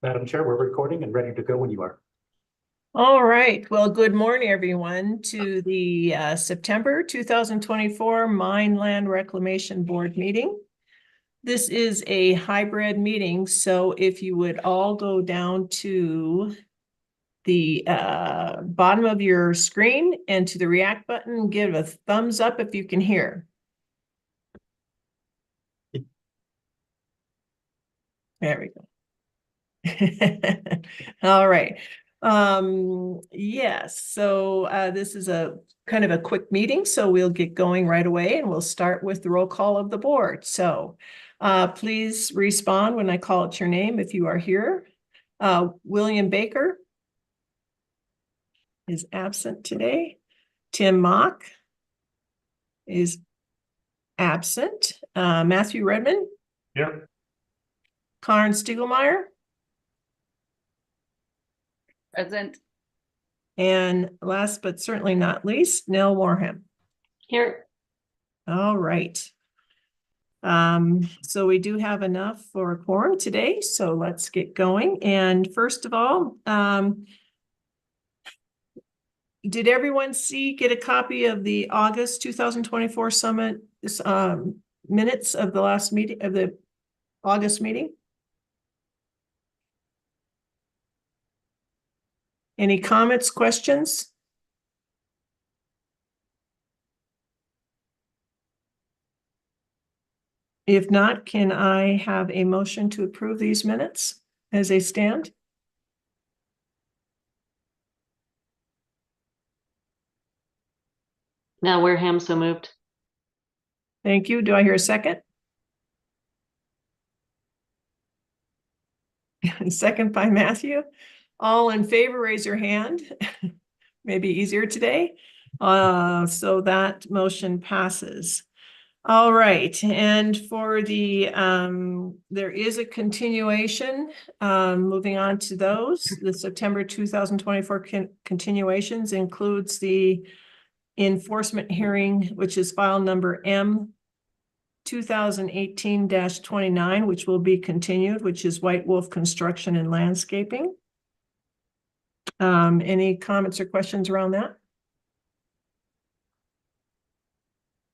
Madam Chair, we're recording and ready to go when you are. All right. Well, good morning, everyone, to the September 2024 Mine Land Reclamation Board meeting. This is a hybrid meeting, so if you would all go down to the bottom of your screen and to the react button, give a thumbs up if you can hear. There we go. All right. Yes, so this is a kind of a quick meeting, so we'll get going right away and we'll start with the roll call of the board. So please respond when I call out your name if you are here. William Baker is absent today. Tim Mock is absent. Matthew Redmond. Here. Karen Stiegelmeier. Present. And last but certainly not least, Nell Warham. Here. All right. So we do have enough for a quorum today, so let's get going. And first of all, did everyone get a copy of the August 2024 summit minutes of the last meeting of the August meeting? Any comments, questions? If not, can I have a motion to approve these minutes as they stand? Now Wareham, so moved. Thank you. Do I hear a second? Second by Matthew. All in favor, raise your hand. Maybe easier today. So that motion passes. All right, and for the there is a continuation. Moving on to those, the September 2024 continuations includes the enforcement hearing, which is file number M 2018-29, which will be continued, which is White Wolf Construction and Landscaping. Any comments or questions around that?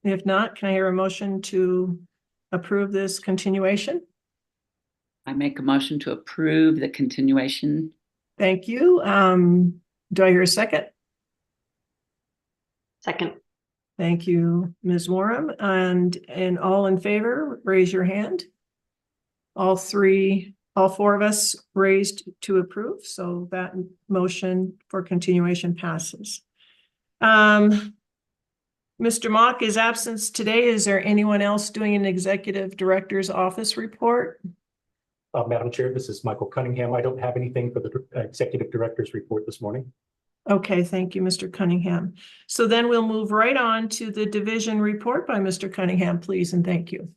If not, can I hear a motion to approve this continuation? I make a motion to approve the continuation. Thank you. Do I hear a second? Second. Thank you, Ms. Warham. And all in favor, raise your hand. All four of us raised to approve, so that motion for continuation passes. Mr. Mock is absent today. Is there anyone else doing an executive director's office report? Madam Chair, this is Michael Cunningham. I don't have anything for the executive director's report this morning. Okay, thank you, Mr. Cunningham. So then we'll move right on to the division report by Mr. Cunningham, please, and thank you.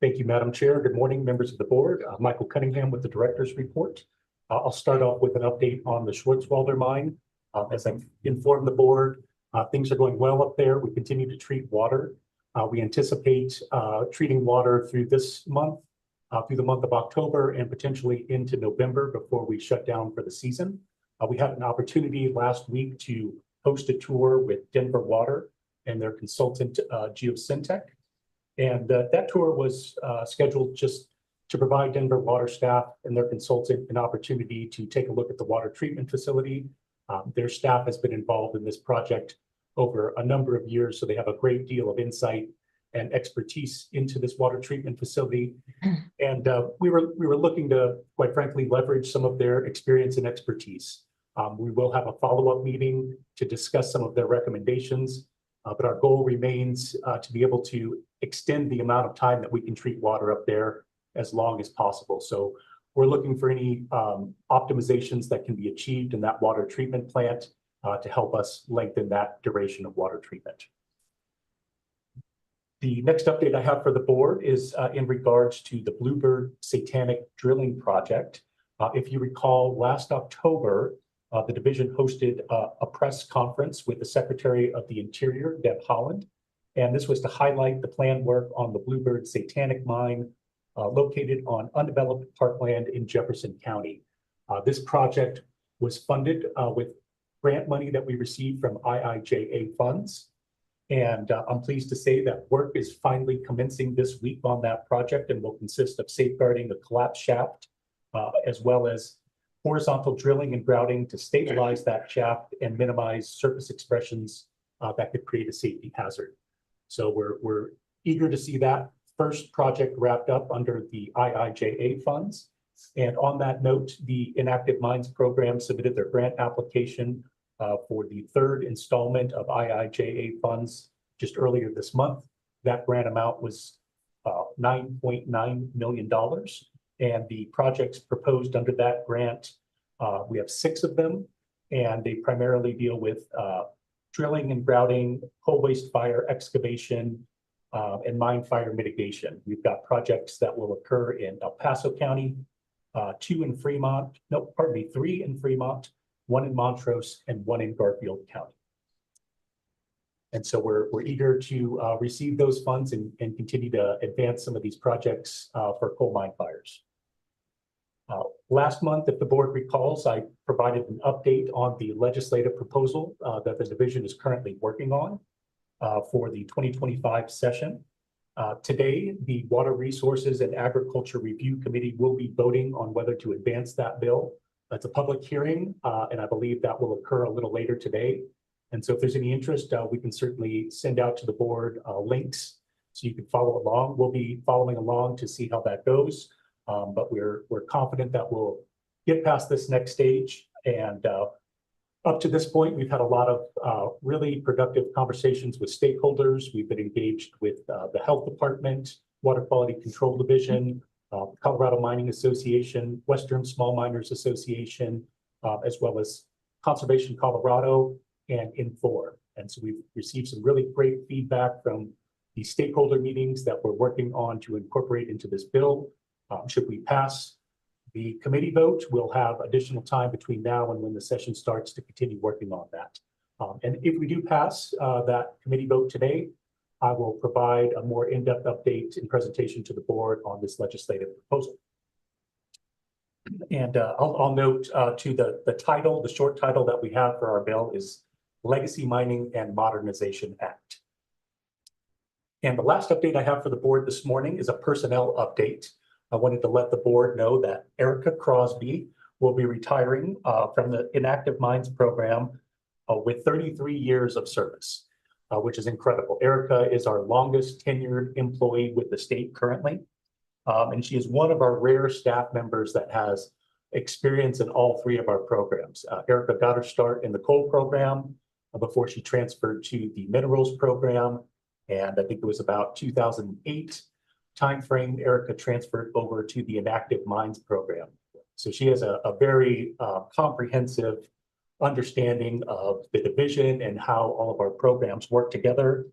Thank you, Madam Chair. Good morning, members of the board. Michael Cunningham with the director's report. I'll start off with an update on the Schwarzwälder mine. As I've informed the board, things are going well up there. We continue to treat water. We anticipate treating water through this month, through the month of October, and potentially into November before we shut down for the season. We had an opportunity last week to host a tour with Denver Water and their consultant, Geosyntec. And that tour was scheduled just to provide Denver Water staff and their consultant an opportunity to take a look at the water treatment facility. Their staff has been involved in this project over a number of years, so they have a great deal of insight and expertise into this water treatment facility. And we were looking to, quite frankly, leverage some of their experience and expertise. We will have a follow-up meeting to discuss some of their recommendations, but our goal remains to be able to extend the amount of time that we can treat water up there as long as possible. So we're looking for any optimizations that can be achieved in that water treatment plant to help us lengthen that duration of water treatment. The next update I have for the board is in regards to the Bluebird Satanic Drilling Project. If you recall, last October, the division hosted a press conference with the Secretary of the Interior, Deb Haaland, and this was to highlight the planned work on the Bluebird Satanic Mine, located on undeveloped parkland in Jefferson County. This project was funded with grant money that we received from IIJA funds. And I'm pleased to say that work is finally commencing this week on that project and will consist of safeguarding the collapsed shaft, as well as horizontal drilling and grouting to stabilize that shaft and minimize surface expressions that could create a safety hazard. So we're eager to see that first project wrapped up under the IIJA funds. And on that note, the Inactive Mines program submitted their grant application for the third installment of IIJA funds just earlier this month. That grant amount was $9.9 million. And the projects proposed under that grant, we have 6 of them, and they primarily deal with drilling and grouting, coal waste fire excavation, and mine fire mitigation. We've got projects that will occur in El Paso County, 3 in Fremont, 1 in Montrose, and 1 in Garfield County. And so we're eager to receive those funds and continue to advance some of these projects for coal mine fires. Last month, if the board recalls, I provided an update on the legislative proposal that the division is currently working on for the 2025 session. Today, the Water Resources and Agriculture Review Committee will be voting on whether to advance that bill. It's a public hearing, and I believe that will occur a little later today. And so if there's any interest, we can certainly send out to the board links so you can follow along. We'll be following along to see how that goes. But we're confident that we'll get past this next stage. And up to this point, we've had a lot of really productive conversations with stakeholders. We've been engaged with the Health Department, Water Quality Control Division, Colorado Mining Association, Western Small Miners Association, as well as Conservation Colorado and Infor. And so we've received some really great feedback from the stakeholder meetings that we're working on to incorporate into this bill. Should we pass the committee vote, we'll have additional time between now and when the session starts to continue working on that. And if we do pass that committee vote today, I will provide a more in-depth update and presentation to the board on this legislative proposal. And I'll note to the title, the short title that we have for our bill is Legacy Mining and Modernization Act. And the last update I have for the board this morning is a personnel update. I wanted to let the board know that Erica Crosby will be retiring from the Inactive Mines program with 33 years of service, which is incredible. Erica is our longest tenured employee with the state currently. And she is one of our rare staff members that has experience in all 3 of our programs. Erica got her start in the coal program before she transferred to the minerals program. And I think it was about 2008 timeframe, Erica transferred over to the Inactive Mines program. So she has a very comprehensive understanding of the division and how all of our programs work together.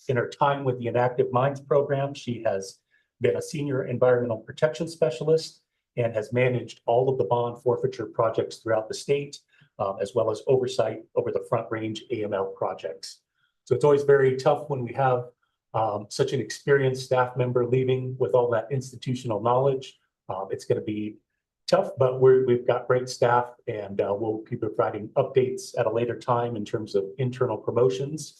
In her time with the Inactive Mines program, she has been a senior environmental protection specialist and has managed all of the bond forfeiture projects throughout the state, as well as oversight over the Front Range AML projects. So it's always very tough when we have such an experienced staff member leaving with all that institutional knowledge. It's going to be tough, but we've got great staff, and we'll keep providing updates at a later time in terms of internal promotions.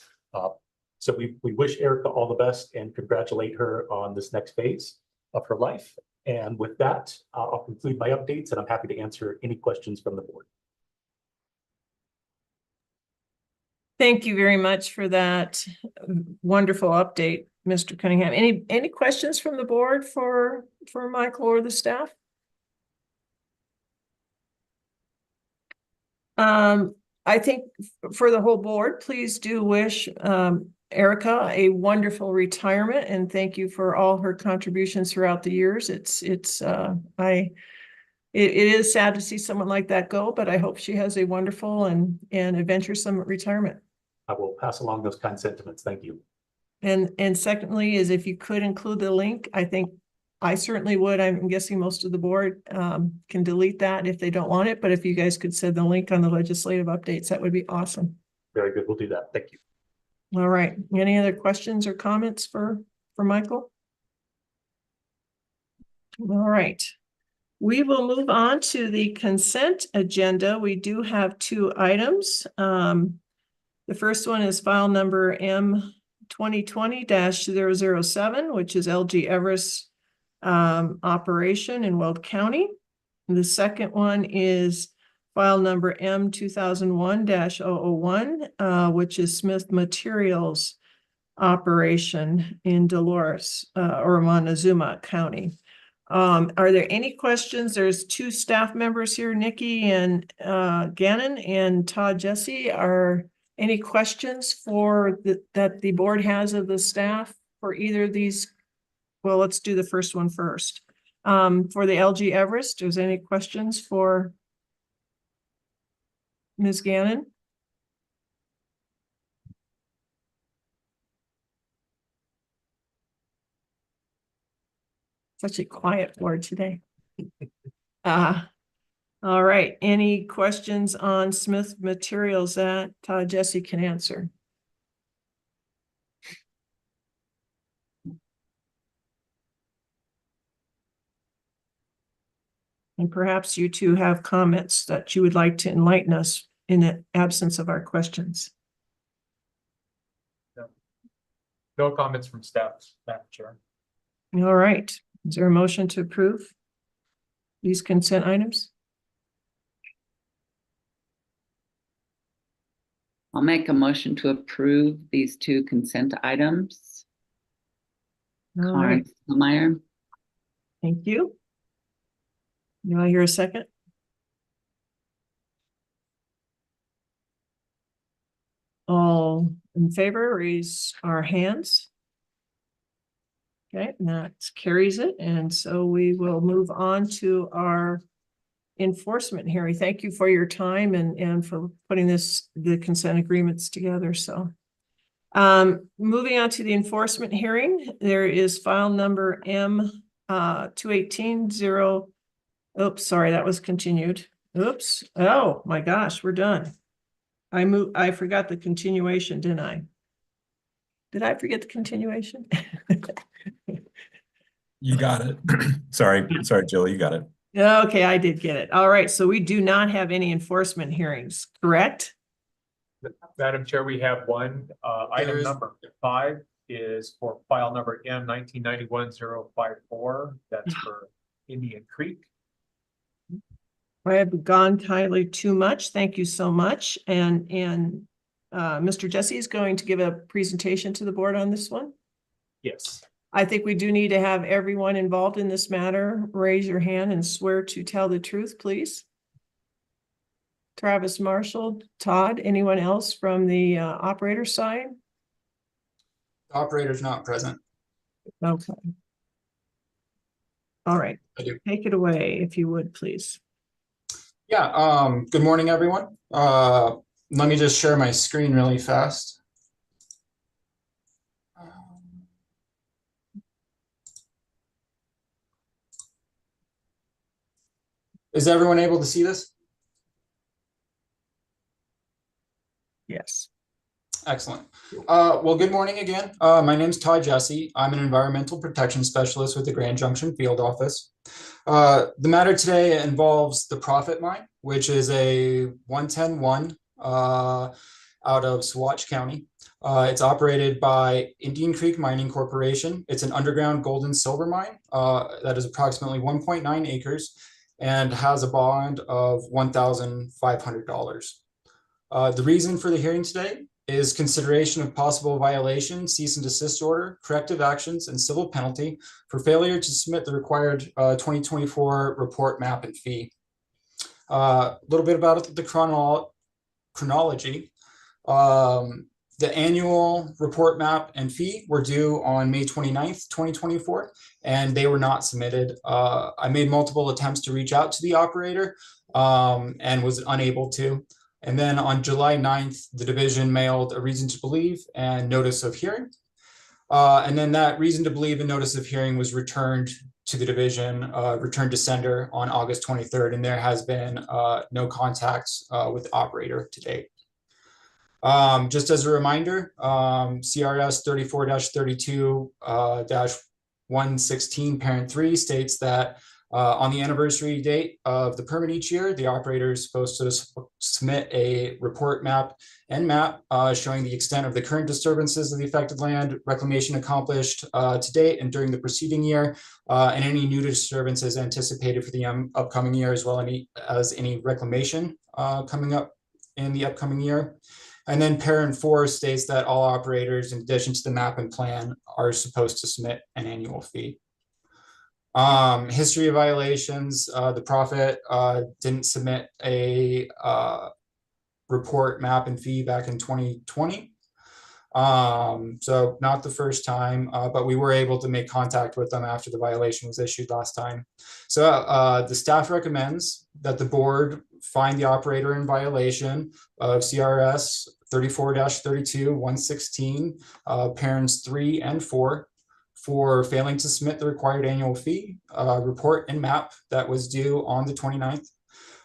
So we wish Erica all the best and congratulate her on this next phase of her life. And with that, I'll conclude my updates, and I'm happy to answer any questions from the board. Thank you very much for that wonderful update, Mr. Cunningham. Any questions from the board for Michael or the staff? I think for the whole board, please do wish Erica a wonderful retirement, and thank you for all her contributions throughout the years. It is sad to see someone like that go, but I hope she has a wonderful and adventuresome retirement. I will pass along those kind sentiments. Thank you. And secondly is if you could include the link, I think I certainly would. I'm guessing most of the board can delete that if they don't want it, but if you guys could send the link on the legislative updates, that would be awesome. Very good. We'll do that. Thank you. All right. Any other questions or comments for Michael? All right. We will move on to the consent agenda. We do have two items. The first one is file number M 2020-007, which is LG Everest operation in Weld County. And the second one is file number M 2001-001, which is Smith Materials operation in Dolores or Montezuma County. Are there any questions? There's two staff members here, Nikki and Gannon, and Todd Jesse. Are any questions for that the board has of the staff for either of these? Well, let's do the first one first. For the LG Everest, is there any questions for Ms. Gannon? Such a quiet board today. All right. Any questions on Smith Materials that Jesse can answer? And perhaps you two have comments that you would like to enlighten us in the absence of our questions. No comments from staff, Madam Chair. All right. Is there a motion to approve these consent items? I'll make a motion to approve these two consent items. All Karen right. Meyer. Thank you. Do I hear a second? All in favor, raise our hands. Okay, and that carries it. And so we will move on to our enforcement hearing. Thank you for your time and for putting the consent agreements together. So moving on to the enforcement hearing, there is file number M 218-0. Oops, sorry, that was continued. Oops. Oh my gosh, we're done. I forgot the continuation, didn't I? Did I forget the continuation? You got it. Sorry, Jill, you got it. Okay, I did get it. All right, so we do not have any enforcement hearings, correct? Madam Chair, we have one. Item number 5 is for file number M 1991-054. That's for Indian Creek. I have gone kindly too much. Thank you so much. And Mr. Jesse is going to give a presentation to the board on this one. Yes. I think we do need to have everyone involved in this matter raise your hand and swear to tell the truth, please. Travis Marshall, Todd, anyone else from the operator side? The operator's not present. Okay. All right. I do. Take it away if you would, please. Yeah, good morning, everyone. Let me just share my screen really fast. Is everyone able to see this? Yes. Excellent. Well, good morning again. My name is Todd Jesse. I'm an environmental protection specialist with the Grand Junction Field Office. The matter today involves the Profit Mine, which is a 110-1 out of Saguache County. It's operated by Indian Creek Mining Corporation. It's an underground gold and silver mine that is approximately 1.9 acres and has a bond of $1,500. The reason for the hearing today is consideration of possible violation, cease and desist order, corrective actions, and civil penalty for failure to submit the required 2024 report map and fee. A little bit about the chronology. The annual report map and fee were due on May 29th, 2024, and they were not submitted. I made multiple attempts to reach out to the operator and was unable to. And then on July 9th, the division mailed a reason to believe and notice of hearing. And then that reason to believe and notice of hearing was returned to the division, returned to sender on August 23rd. And there has been no contact with the operator to date. Just as a reminder, CRS 34-32 116 parent 3 states that on the anniversary date of the permit each year, the operator is supposed to submit a report map showing the extent of the current disturbances of the affected land, reclamation accomplished to date and during the preceding year, and any new disturbances anticipated for the upcoming year, as well as any reclamation coming up in the upcoming year. And then parent 4 states that all operators, in addition to the map and plan, are supposed to submit an annual fee. History of violations, the profit didn't submit a report, map, and fee back in 2020. So not the first time, but we were able to make contact with them after the violation was issued last time. So the staff recommends that the board find the operator in violation of CRS 34-32-116, parents 3 and 4, for failing to submit the required annual fee, report, and map that was due on the 29th.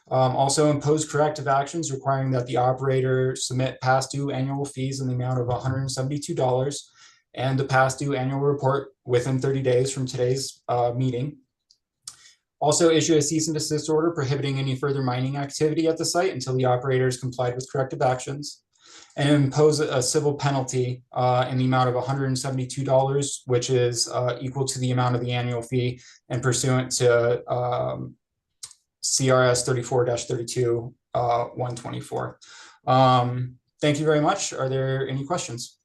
Also impose corrective actions requiring that the operator submit past due annual fees in the amount of $172 and the past due annual report within 30 days from today's meeting. Also issue a cease and desist order prohibiting any further mining activity at the site until the operator has complied with corrective actions, and impose a civil penalty in the amount of $172, which is equal to the amount of the annual fee and pursuant to CRS 34-32-124. Thank you very much. Are there any questions?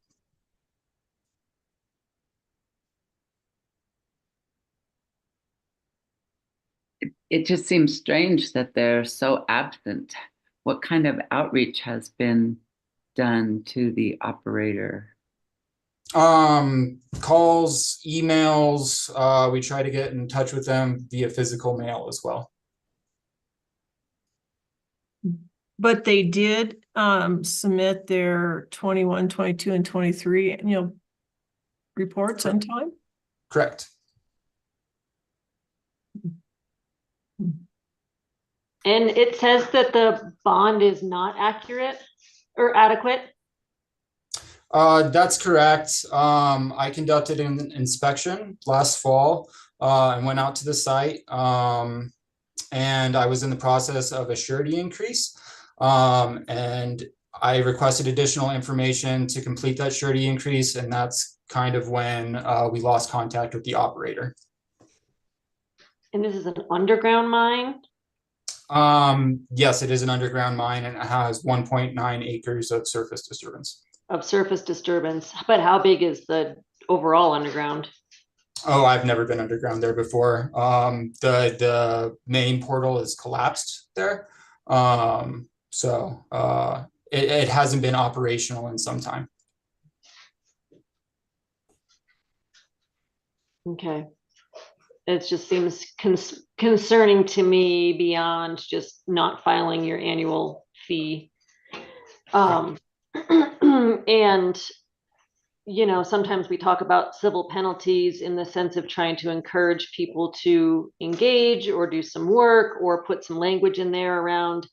It just seems strange that they're so absent. What kind of outreach has been done to the operator? Calls, emails, we try to get in touch with them via physical mail as well. But they did submit their 21, 22, and 23 reports on time? Correct. And it says that the bond is not accurate or adequate. That's correct. I conducted an inspection last fall and went out to the site, and I was in the process of a surety increase, and I requested additional information to complete that surety increase, and that's kind of when we lost contact with the operator. And this is an underground mine? Yes, it is an underground mine, and it has 1.9 acres of surface disturbance. Of surface disturbance, but how big is the overall underground? Oh, I've never been underground there before. The main portal is collapsed there. It hasn't been operational in some time. Okay. It just seems concerning to me beyond just not filing your annual fee. And, sometimes we talk about civil penalties in the sense of trying to encourage people to engage or do some work or put some language in there around,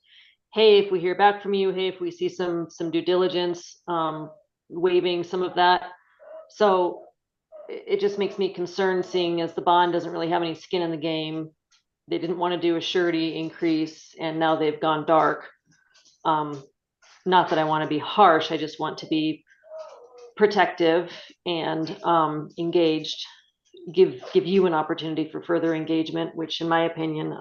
hey, if we hear back from you, hey, if we see some due diligence, waiving some of that. So it just makes me concerned, seeing as the bond doesn't really have any skin in the game. They didn't want to do a surety increase, and now they've gone dark. Not that I want to be harsh, I just want to be protective and engaged, give you an opportunity for further engagement, which in my opinion,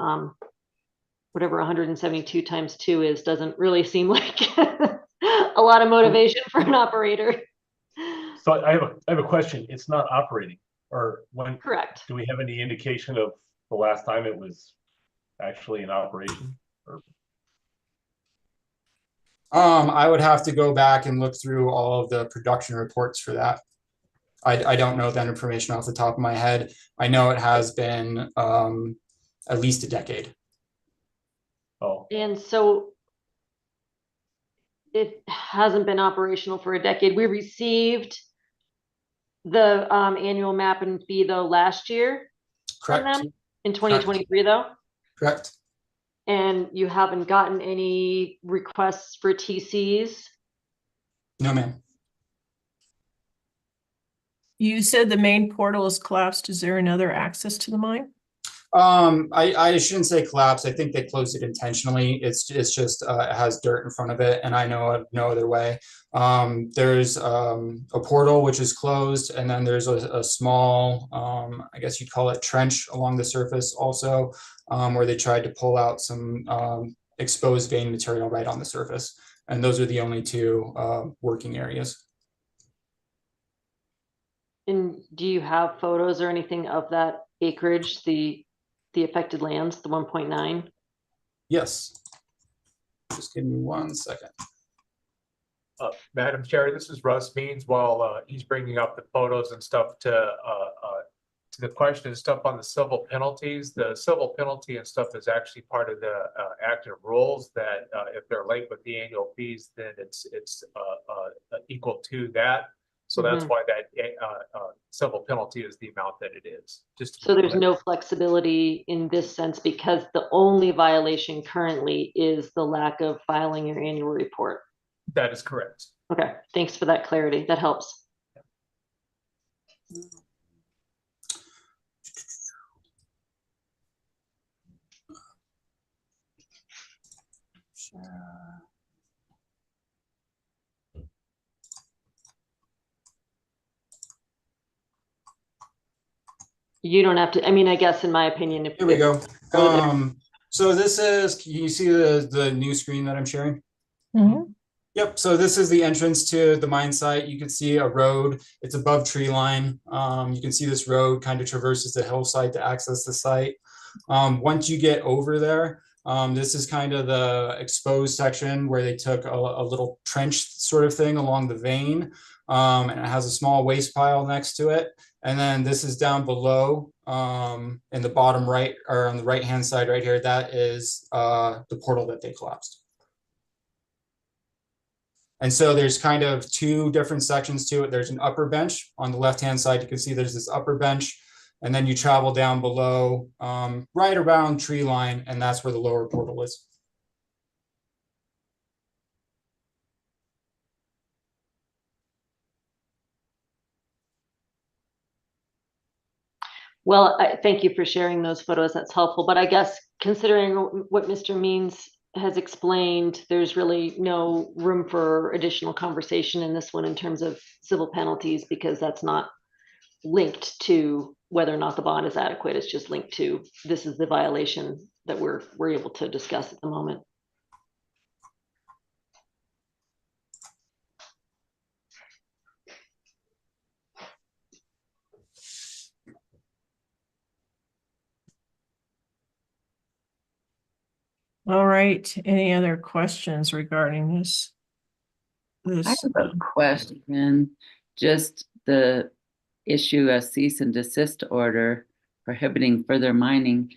whatever 172 times 2 is, doesn't really seem like a lot of motivation for an operator. So I have a question. It's not operating, or when? Correct. Do we have any indication of the last time it was actually in operation? Or? I would have to go back and look through all of the production reports for that. I don't know that information off the top of my head. I know it has been at least a decade. Oh. And so it hasn't been operational for a decade. We received the annual map and fee though last year. Correct. From them in 2023 though. Correct. And you haven't gotten any requests for TCs? No, ma'am. You said the main portal is collapsed. Is there another access to the mine? I shouldn't say collapse. I think they closed it intentionally. It's just it has dirt in front of it, and I know of no other way. There's a portal which is closed, and then there's a small, I guess you'd call it trench along the surface also, where they tried to pull out some exposed vein material right on the surface. And those are the only two working areas. And do you have photos or anything of that acreage, the affected lands, the 1.9? Yes. Just give me 1 second. Madam Chair, this is Russ Means. While he's bringing up the photos and stuff to the question and stuff on the civil penalties, the civil penalty and stuff is actually part of the active rules that if they're late with the annual fees, then it's equal to that. So that's why that civil penalty is the amount that it is. Just So there's no flexibility in this sense because the only violation currently is the lack of filing your annual report. That is correct. Okay, thanks for that clarity. That helps. You don't have to, I mean, I guess in my opinion, if Here we go. So this is, can you see the new screen that I'm sharing? Mm-hmm. Yep, so this is the entrance to the mine site. You can see a road, it's above tree line. You can see this road kind of traverses the hillside to access the site. Once you get over there, this is kind of the exposed section where they took a little trench sort of thing along the vein. And it has a small waste pile next to it. And then this is down below in the bottom right, or on the right hand side right here, that is the portal that they collapsed. And so there's kind of two different sections to it. There's an upper bench on the left-hand side. You can see there's this upper bench, and then you travel down below right around tree line, and that's where the lower portal is. Well, thank you for sharing those photos. That's helpful. But I guess considering what Mr. Means has explained, there's really no room for additional conversation in this one in terms of civil penalties, because that's not linked to whether or not the bond is adequate. It's just linked to this is the violation that we're able to discuss at the moment. All right. Any other questions regarding this? I have a question. Just the issue of cease and desist order prohibiting further mining.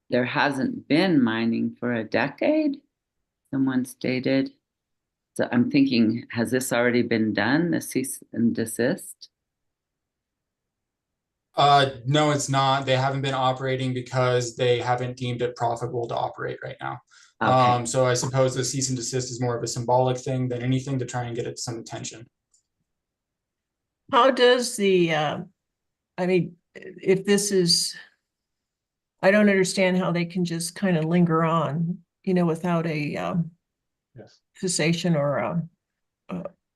There hasn't been mining for a decade, someone stated. So I'm thinking, has this already been done, the cease and desist? No, it's not. They haven't been operating because they haven't deemed it profitable to operate right now. Okay. So I suppose the cease and desist is more of a symbolic thing than anything to try and get it some attention. How does the, I mean, if this is, I don't understand how they can just kind of linger on, you know, without a Yes. cessation or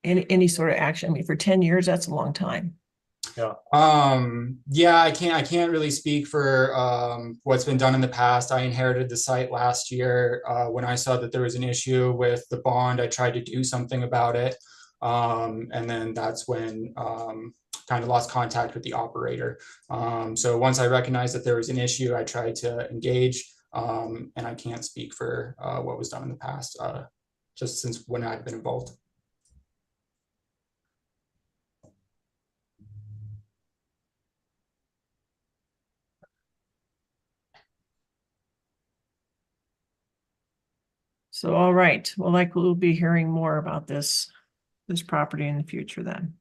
any sort of action. I mean, for 10 years, that's a long time. Yeah. Yeah, I can't really speak for what's been done in the past. I inherited the site last year. When I saw that there was an issue with the bond, I tried to do something about it. And then that's when kind of lost contact with the operator. So once I recognized that there was an issue, I tried to engage, and I can't speak for what was done in the past, just since when I've been involved. So, all right, well, likely we'll be hearing more about this property in the future then.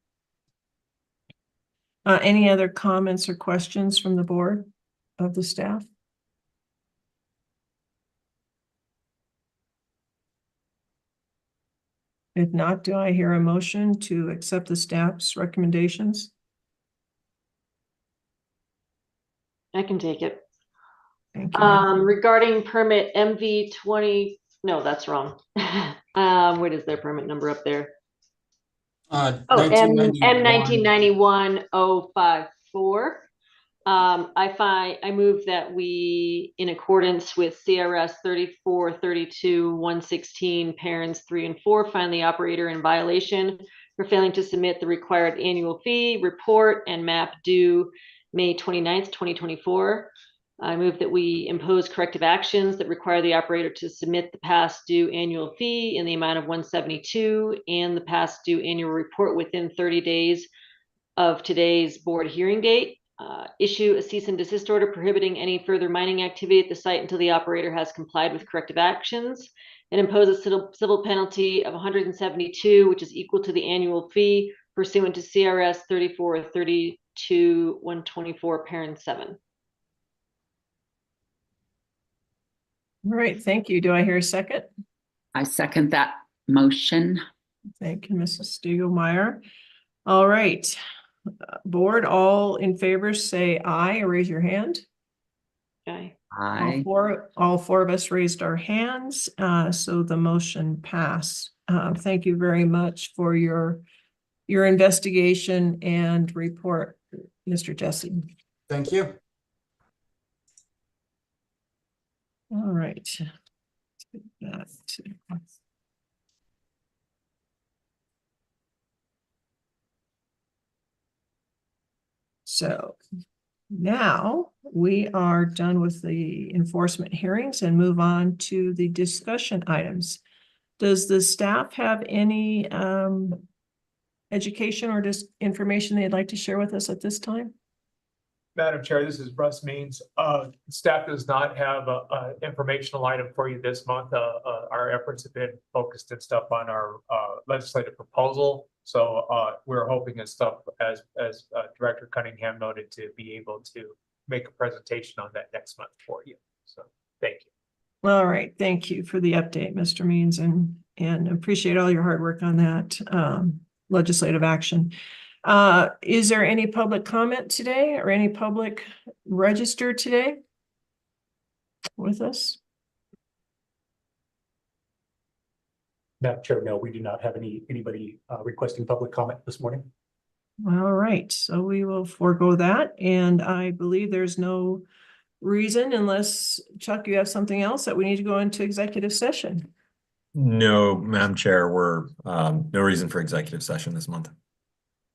Any other comments or questions from the board of the staff? If not, do I hear a motion to accept the staff's recommendations? I can take it. Thank you. ma'am. Regarding permit MV 20, no, that's wrong. What is their permit number up there? Oh, M 1991-054. I move that we, in accordance with CRS 3432-116, parents 3 and 4, find the operator in violation for failing to submit the required annual fee report and map due May 29th, 2024. I move that we impose corrective actions that require the operator to submit the past due annual fee in the amount of $172 and the past due annual report within 30 days of today's board hearing date. Issue a cease and desist order prohibiting any further mining activity at the site until the operator has complied with corrective actions, and impose a civil penalty of $172, which is equal to the annual fee pursuant to CRS 3432-124, parent 7. All right, thank you. Do I hear a second? I second that motion. Thank you, Mrs. Stiegelmeier. All right, board, all in favor, say aye or raise your hand. Okay. Aye. All four of us raised our hands, so the motion passed. Thank you very much for your investigation and report, Mr. Jesse. Thank you. All right. That. So now we are done with the enforcement hearings and move on to the discussion items. Does the staff have any education or just information they'd like to share with us at this time? Madam Chair, this is Russ Means. Staff does not have a informational item for you this month. Our efforts have been focused and stuff on our legislative proposal. So we're hoping and stuff, as Director Cunningham noted, to be able to make a presentation on that next month for you. So thank you. All right, thank you for the update, Mr. Means, and appreciate all your hard work on that legislative action. Is there any public comment today or any public register today with us? Madam Chair, no, we do not have anybody requesting public comment this morning. All right, so we will forego that, and I believe there's no reason, unless Chuck, you have something else, that we need to go into executive session. No, Madam Chair, we're no reason for executive session this month.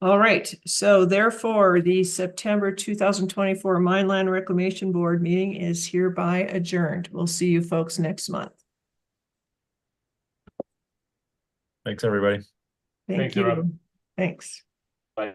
All right, so therefore the September 2024 Mineland Reclamation Board meeting is hereby adjourned. We'll see you folks next month. Thanks, everybody. Thank you, you. Robin. Thanks. Bye.